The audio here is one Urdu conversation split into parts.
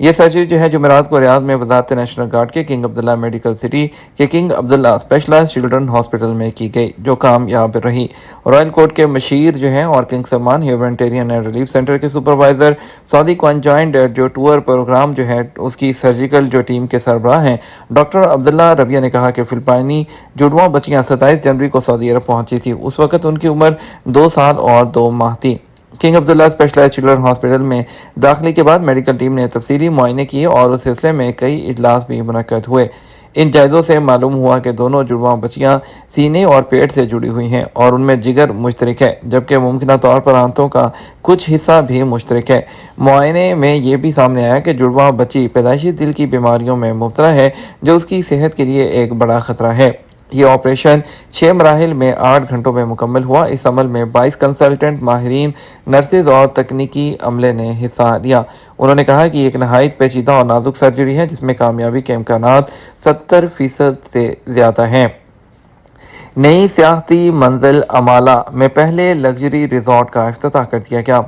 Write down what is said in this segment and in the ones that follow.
یہ سرجری جو ہے جمعرات کو ریاض میں وزارت نیشنل گارڈ کے کنگ عبداللہ میڈیکل سٹی کے کنگ عبداللہ اسپیشلائزڈ چلڈرن ہاسپٹل میں کی گئی، جو کامیاب رہی۔ رائل کوٹ کے مشیر جو ہیں اور king Salman humanitarian and relief centre کے سپروائزر، سعودی کنجوائنٹ جو ٹور پروگرام جو ہے اس کی سرجیکل جو ٹیم کے سربراہ ہیں ڈاکٹر عبداللہ ربیہ نے کہا کہ فلپائنی جڑواں بچیاں 27 جنوری کو سعودی عرب پہنچی تھی۔ اس وقت ان کی عمر 2 سال اور 2 ماہ تھی۔ کنگ عبداللہ اسپیشلائزڈ چلڈرن ہاسپٹل میں داخلے کے بعد میڈیکل ٹیم نے تفصیلی معائنے کیے اور اس سلسلے میں کئی اجلاس بھی منعقد ہوئے۔ ان جائزوں سے معلوم ہوا کہ دونوں جڑواں بچیاں سینے اور پیٹ سے جڑی ہوئی ہیں اور ان میں جگر مشترک ہے، جبکہ ممکنہ طور پر آنتوں کا کچھ حصہ بھی مشترک ہے۔ معائنے میں یہ بھی سامنے آیا کہ جڑواں بچی پیدائشی دل کی بیماریوں میں مبتلا ہے، جو اس کی صحت کے لیے ایک بڑا خطرہ ہے۔ یہ آپریشن 6 مراحل میں 8 گھنٹوں میں مکمل ہوا۔ اس عمل میں 22 کنسلٹنٹ، ماہرین، نرسز اور تکنیکی عملے نے حصہ لیا۔ انہوں نے کہا کہ یہ ایک نہایت پیچیدہ اور نازک سرجری ہے جس میں کامیابی کے امکانات 70% سے زیادہ ہیں۔ نئی سیاحتی منزل امالہ میں پہلے لگژری ریزورٹ کا افتتاح کر دیا گیا۔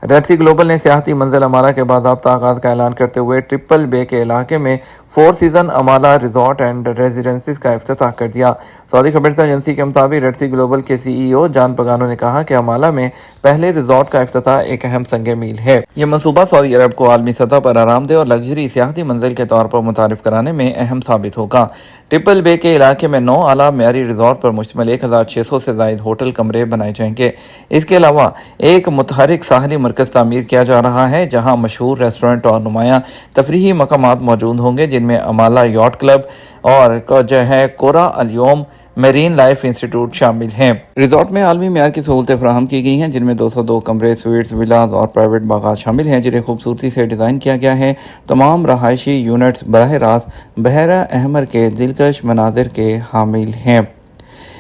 ریڈ سی گلوبل نے سیاحتی منزل امالہ کے باضابطہ آغاز کا اعلان کرتے ہوئے ٹرپل بے کے علاقے میں 4 سیزن امالہ ریزورٹ اینڈ ریزیڈنسیز کا افتتاح کر دیا۔ سعودی خبررساں ایجنسی کے مطابق ریڈ سی گلوبل کے CEO جان پگانو نے کہا کہ امالہ میں پہلے ریزورٹ کا افتتاح ایک اہم سنگ میل ہے۔ یہ منصوبہ سعودی عرب کو عالمی سطح پر آرام دہ اور لگژری سیاحتی منزل کے طور پر متعارف کرانے میں اہم ثابت ہوگا۔ ٹرپل بے کے علاقے میں 9 اعلیٰ معیاری ریزورٹ پر مشتمل 1600 سے زائد ہوٹل کمرے بنائے جائیں گے۔ اس کے علاوہ ایک متحرک ساحلی مرکز تعمیر کیا جا رہا ہے جہاں مشہور ریسٹورنٹ اور نمایاں تفریحی مقامات موجود ہوں گے، جن میں امالہ یاٹ کلب اور جو ہے کورا الیوم میرین لائف انسٹیٹیوٹ شامل ہیں۔ ریزورٹ میں عالمی معیار کی سہولتیں فراہم کی گئی ہیں، جن میں 202 کمرے، سویٹس، ولاز اور پرائیویٹ باغات شامل ہیں جنہیں خوبصورتی سے ڈیزائن کیا گیا ہے۔ تمام رہائشی یونٹس براہ راست بحیرہ احمر کے دلکش مناظر کے حامل ہیں۔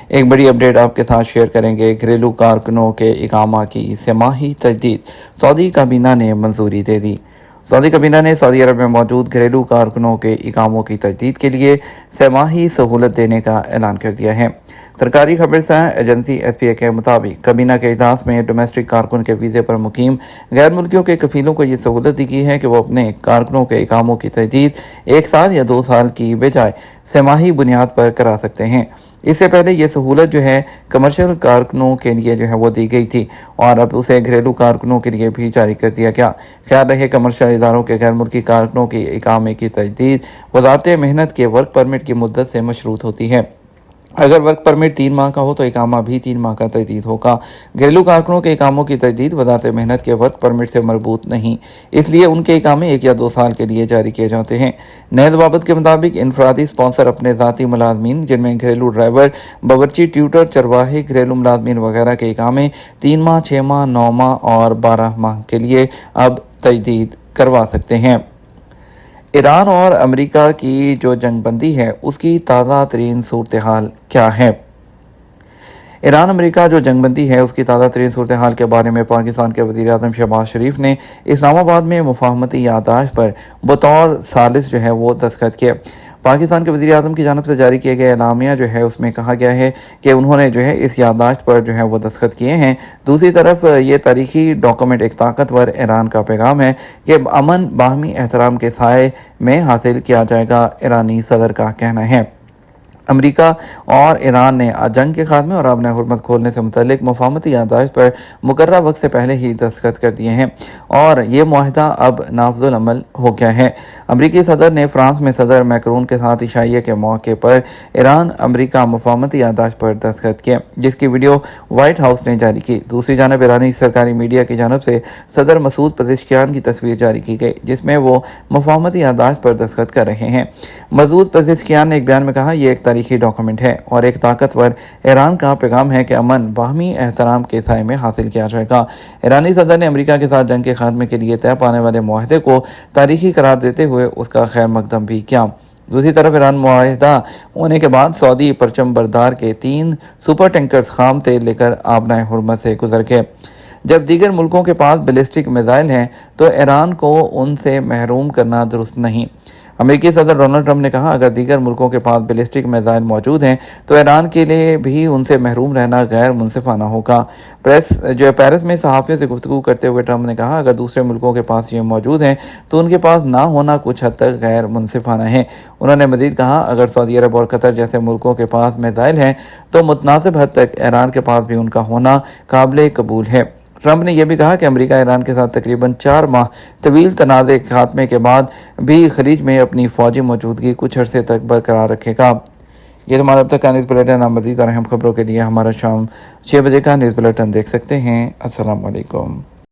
ایک بڑی اپڈیٹ آپ کے ساتھ شیئر کریں گے۔ گھریلو کارکنوں کے اقامہ کی سہ-ماہی تجدید، سعودی کابینہ نے منظوری دے دی۔ سعودی کابینہ نے سعودی عرب میں موجود گھریلو کارکنوں کے اقاموں کی تجدید کے لیے سہ-ماہی سہولت دینے کا اعلان کر دیا ہے۔ سرکاری خبررساں ایجنسی SPA کے مطابق کابینہ کے اجلاس میں ڈومیسٹک کارکن کے ویزے پر مقیم غیر ملکیوں کے کفیلوں کو یہ سہولت دی گئی ہے کہ وہ اپنے کارکنوں کے اقاموں کی تجدید 1 سال یا 2 سال کی بجائے سہ-ماہی بنیاد پر کرا سکتے ہیں۔ اس سے پہلے یہ سہولت جو ہے کمرشل کارکنوں کے لیے جو ہے وہ دی گئی تھی اور اب اسے گھریلو کارکنوں کے لیے بھی جاری کر دیا گیا۔ خیال رہے کمرشل اداروں کے غیر ملکی کارکنوں کی اقامے کی تجدید وزارت محنت کے ورک پرمٹ کی مدت سے مشروط ہوتی ہے۔ اگر ورک پرمٹ 3 ماہ کا ہو تو اقامہ بھی 3 ماہ کا تجدید ہوگا۔ گھریلو کارکنوں کے اقاموں کی تجدید وزارت محنت کے ورک پرمٹ سے مربوط نہیں، اس لیے ان کے اقامے 1 یا 2 سال کے لیے جاری کیے جاتے ہیں۔ نئے ضوابط کے مطابق انفرادی اسپانسر اپنے ذاتی ملازمین، جن میں گھریلو ڈرائیور، باورچی، ٹیوٹر، چرواہے، گھریلو ملازمین وغیرہ کے اقامے 3 ماہ، 6 ماہ، 9 ماہ اور 12 ماہ کے لیے اب تجدید کروا سکتے ہیں۔ ایران اور امریکہ کی جو جنگ بندی ہے اس کی تازہ ترین صورتحال کیا ہے؟ ایران امریکہ جو جنگ بندی ہے اس کی تازہ ترین صورتحال کے بارے میں پاکستان کے وزیر اعظم شہباز شریف نے اسلام آباد میں مفاہمتی یادداشت پر بطور ثالث جو ہے وہ دستخط کیے۔ پاکستان کے وزیر اعظم کی جانب سے جاری کیے گئے اعلامیہ جو ہے اس میں کہا گیا ہے کہ انہوں نے جو ہے اس یادداشت پر جو ہے وہ دستخط کیے ہیں۔ دوسری طرف یہ تاریخی ڈاکومنٹ ایک طاقتور ایران کا پیغام ہے کہ امن باہمی احترام کے سائے میں حاصل کیا جائے گا، ایرانی صدر کا کہنا ہے۔ امریکہ اور ایران نے جنگ کے خاتمے اور آبِ حرمت کھولنے سے متعلق مفاہمتی یادداشت پر مقررہ وقت سے پہلے ہی دستخط کر دیے ہیں اور یہ معاہدہ اب نافذ العمل ہو گیا ہے۔ امریکی صدر نے فرانس میں صدر میکرون کے ساتھ عشائیہ کے موقع پر ایران امریکہ مفاہمتی یادداشت پر دستخط کیے، جس کی ویڈیو وائٹ ہاؤس نے جاری کی۔ دوسری جانب ایرانی سرکاری میڈیا کی جانب سے صدر مسعود پزشکیان کی تصویر جاری کی گئی، جس میں وہ مفاہمتی یادداشت پر دستخط کر رہے ہیں۔ مسعود پزشکیان نے ایک بیان میں کہا، یہ ایک تاریخی ڈاکومنٹ ہے اور ایک طاقتور ایران کا پیغام ہے کہ امن باہمی احترام کے سائے میں حاصل کیا جائے گا۔ ایرانی صدر نے امریکہ کے ساتھ جنگ کے خاتمے کے لیے طے پانے والے معاہدے کو تاریخی قرار دیتے ہوئے اس کا خیر مقدم بھی کیا۔ دوسری طرف ایران معاہدہ ہونے کے بعد سعودی پرچم بردار کے 3 سپر ٹینکرز خام تیل لے کر آبِ حرمت سے گزر گئے۔ جب دیگر ملکوں کے پاس بیلسٹک میزائل ہیں تو ایران کو ان سے محروم کرنا درست نہیں۔ امریکی صدر ڈونلڈ ٹرمپ نے کہا اگر دیگر ملکوں کے پاس بیلسٹک میزائل موجود ہیں تو ایران کے لیے بھی ان سے محروم رہنا غیر منصفانہ ہوگا۔ پیرس میں صحافیوں سے گفتگو کرتے ہوئے ٹرمپ نے کہا اگر دوسرے ملکوں کے پاس یہ موجود ہیں تو ان کے پاس نہ ہونا کچھ حد تک غیر منصفانہ ہے۔ انہوں نے مزید کہا اگر سعودی عرب اور قطر جیسے ملکوں کے پاس میزائل ہیں تو متناسب حد تک ایران کے پاس بھی ان کا ہونا قابل قبول ہے۔ ٹرمپ نے یہ بھی کہا کہ امریکہ ایران کے ساتھ تقریباً 4 ماہ طویل تنازع خاتمے کے بعد بھی خلیج میں اپنی فوجی موجودگی کچھ عرصے تک برقرار رکھے گا۔ یہ تمہارا اب تک کا نیوز بلیٹن۔ آپ مزید اور اہم خبروں کے لیے ہمارا شام 6 بجے کا نیوز بلیٹن دیکھ سکتے ہیں۔ السلام علیکم۔